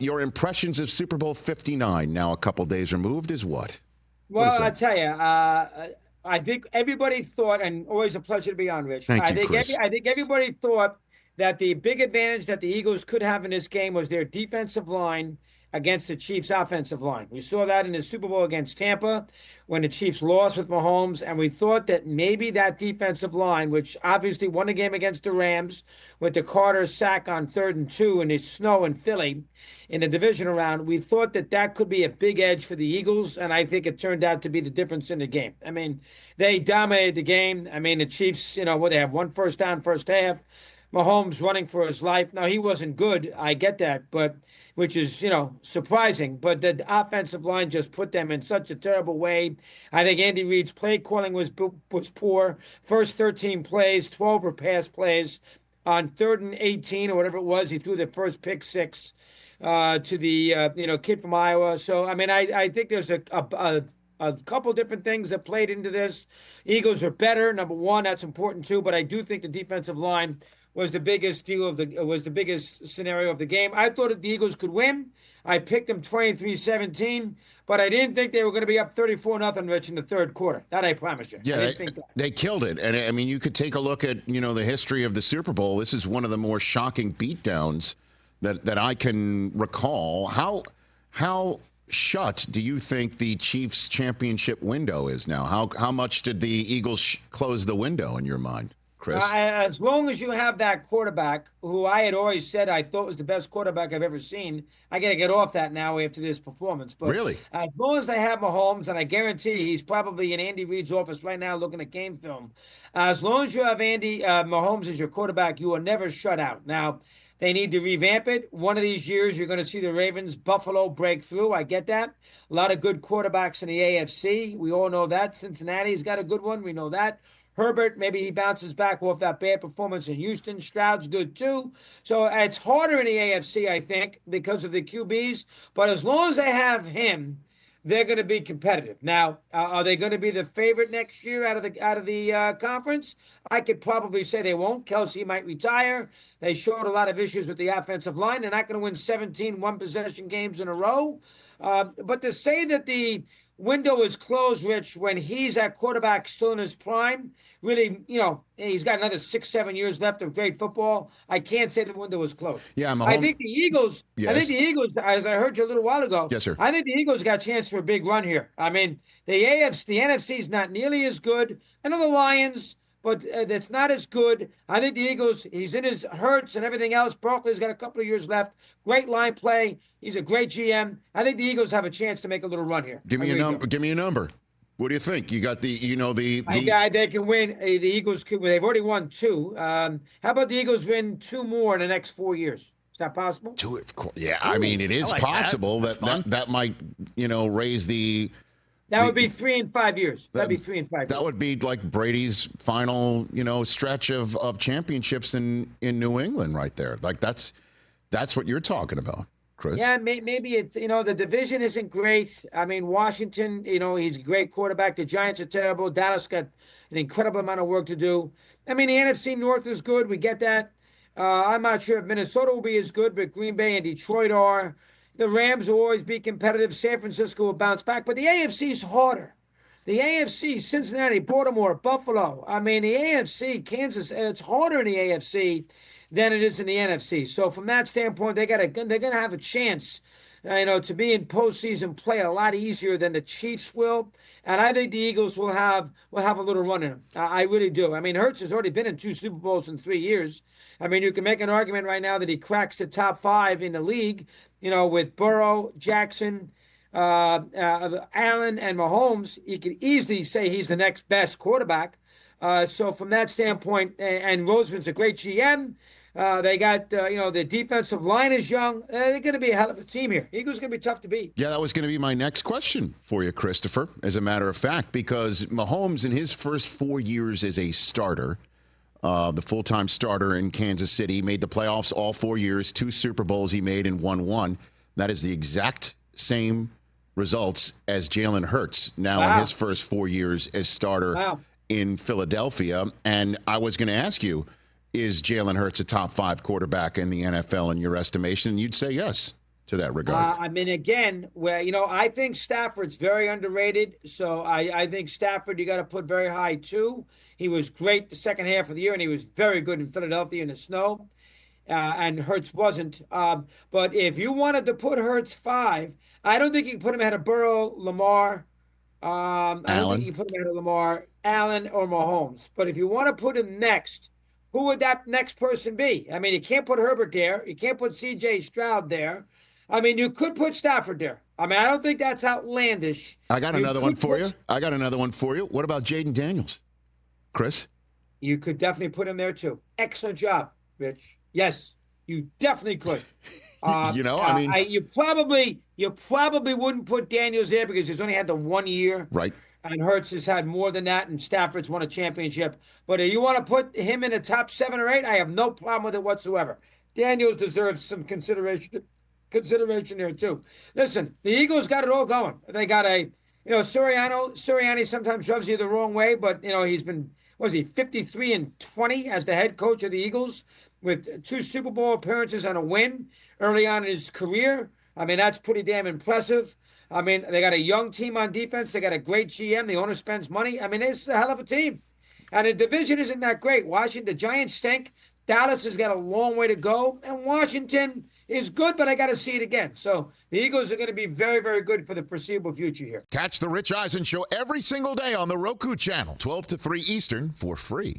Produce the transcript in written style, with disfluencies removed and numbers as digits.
your impressions of Super Bowl 59, now a couple days removed, is what? Well, I tell you, I think everybody thought, and always a pleasure to be on, Rich. Thank you, Chris. I think everybody thought that the big advantage that the Eagles could have in this game was their defensive line against the Chiefs' offensive line. We saw that in the Super Bowl against Tampa when the Chiefs lost with Mahomes, and we thought that maybe that defensive line, which obviously won the game against the Rams with the Carter sack on 3rd and 2 and the snow in Philly in the divisional round, we thought that that could be a big edge for the Eagles, and I think it turned out to be the difference in the game. I mean, they dominated the game. I mean, the Chiefs, they have one first down first half. Mahomes running for his life. Now, he wasn't good. I get that, but which is, surprising. But the offensive line just put them in such a terrible way. I think Andy Reid's play calling was poor. First 13 plays, 12 were pass plays. On 3rd and 18 or whatever it was, he threw the first pick six to the kid from Iowa. So, I mean, I think there's a couple different things that played into this. Eagles are better, number one. That's important too. But I do think the defensive line was the biggest biggest scenario of the game. I thought that the Eagles could win. I picked them 23-17, but I didn't think they were going to be up 34-0, Rich, in the third quarter. That I promise you. Yeah, I didn't think that. They killed it. And I mean, you could take a look at, the history of the Super Bowl. This is one of the more shocking beatdowns that I can recall. How shut do you think the Chiefs championship window is now? How much did the Eagles close the window in your mind, Chris? As long as you have that quarterback, who I had always said I thought was the best quarterback I've ever seen, I got to get off that now after this performance. But really, as long as they have Mahomes, and I guarantee he's probably in Andy Reid's office right now looking at game film. As long as you have Mahomes as your quarterback, you are never shut out. Now, they need to revamp it. One of these years, you're going to see the Ravens, Buffalo break through. I get that. A lot of good quarterbacks in the AFC. We all know that. Cincinnati's got a good one. We know that. Herbert, maybe he bounces back off that bad performance in Houston. Stroud's good too. So it's harder in the AFC, I think, because of the QBs. But as long as they have him, they're going to be competitive. Now, are they going to be the favorite next year out of the conference? I could probably say they won't. Kelsey might retire. They showed a lot of issues with the offensive line. They're not going to win 17 one-possession games in a row. But to say that the window is closed, Rich, when he's at quarterback still in his prime, really, he's got another 6-7 years left of great football. I can't say the window is closed. Yeah, I think the Eagles, as I heard you a little while ago, yes, sir. I think the Eagles got a chance for a big run here. I mean, the NFC is not nearly as good. I know the Lions, but it's not as good. I think the Eagles, he's in his hurts and everything else. Barkley's got a couple of years left. Great line play. He's a great GM. I think the Eagles have a chance to make a little run here. Give me a number. Give me a number. What do you think? You got the. They can win. The Eagles could. They've already won 2. How about the Eagles win 2 more in the next 4 years? Is that possible? 2, of course. Yeah, I mean, it is possible that might raise the. That would be 3 and 5 years. That'd be 3 and 5 years. That would be like Brady's final, stretch of championships in New England right there. Like that's what you're talking about, Chris. Yeah, maybe it's, the division isn't great. I mean, Washington, he's a great quarterback. The Giants are terrible. Dallas got an incredible amount of work to do. I mean, the NFC North is good. We get that. I'm not sure if Minnesota will be as good, but Green Bay and Detroit are. The Rams will always be competitive. San Francisco will bounce back. But the AFC is harder. The AFC, Cincinnati, Baltimore, Buffalo. I mean, the AFC, Kansas, it's harder in the AFC than it is in the NFC. So from that standpoint, they're going to have a chance, to be in postseason play a lot easier than the Chiefs will. And I think the Eagles will have a little run in them. I really do. I mean, Hurts has already been in 2 Super Bowls in 3 years. I mean, you can make an argument right now that he cracks the top 5 in the league, with Burrow, Jackson, Allen, and Mahomes. You could easily say he's the next best quarterback. So from that standpoint, and Roseman's a great GM. They got, the defensive line is young. They're going to be a hell of a team here. Eagles going to be tough to beat. Yeah, that was going to be my next question for you, Christopher, as a matter of fact, because Mahomes in his first 4 years as a starter, the full-time starter in Kansas City, made the playoffs all 4 years, 2 Super Bowls he made and won 1. That is the exact same results as Jalen Hurts now in his first 4 years as starter in Philadelphia. And I was going to ask you, is Jalen Hurts a top 5 quarterback in the NFL in your estimation? And you'd say yes. to that regard? I mean, again, where I think Stafford's very underrated. So I think Stafford you got to put very high too. He was great the second half of the year, and he was very good in Philadelphia in the snow. And Hurts wasn't. But if you wanted to put Hurts 5, I don't think you can put him ahead of Burrow, Lamar. I don't think you can put him ahead of Lamar, Allen, or Mahomes. But if you want to put him next, who would that next person be? I mean, you can't put Herbert there. You can't put C.J. Stroud there. I mean, you could put Stafford there. I mean, I don't think that's outlandish. I got another one for you. What about Jaden Daniels? Chris? You could definitely put him there, too. Excellent job, Rich. Yes, you definitely could. You probably wouldn't put Daniels there because he's only had the 1 year. Right. And Hurts has had more than that, and Stafford's won a championship. But if you want to put him in the top 7 or 8, I have no problem with it whatsoever. Daniels deserves some consideration there too. Listen, the Eagles got it all going. They got Sirianni sometimes rubs you the wrong way, but he's been 53-20 as the head coach of the Eagles with 2 Super Bowl appearances and a win early on in his career. I mean, that's pretty damn impressive. I mean, they got a young team on defense. They got a great GM. The owner spends money. I mean, it's a hell of a team. And the division isn't that great. The Giants stink. Dallas has got a long way to go. And Washington is good, but I got to see it again. So the Eagles are going to be very, very good for the foreseeable future here. Catch the Rich Eisen Show every single day on the Roku channel, 12 to 3 Eastern, for free.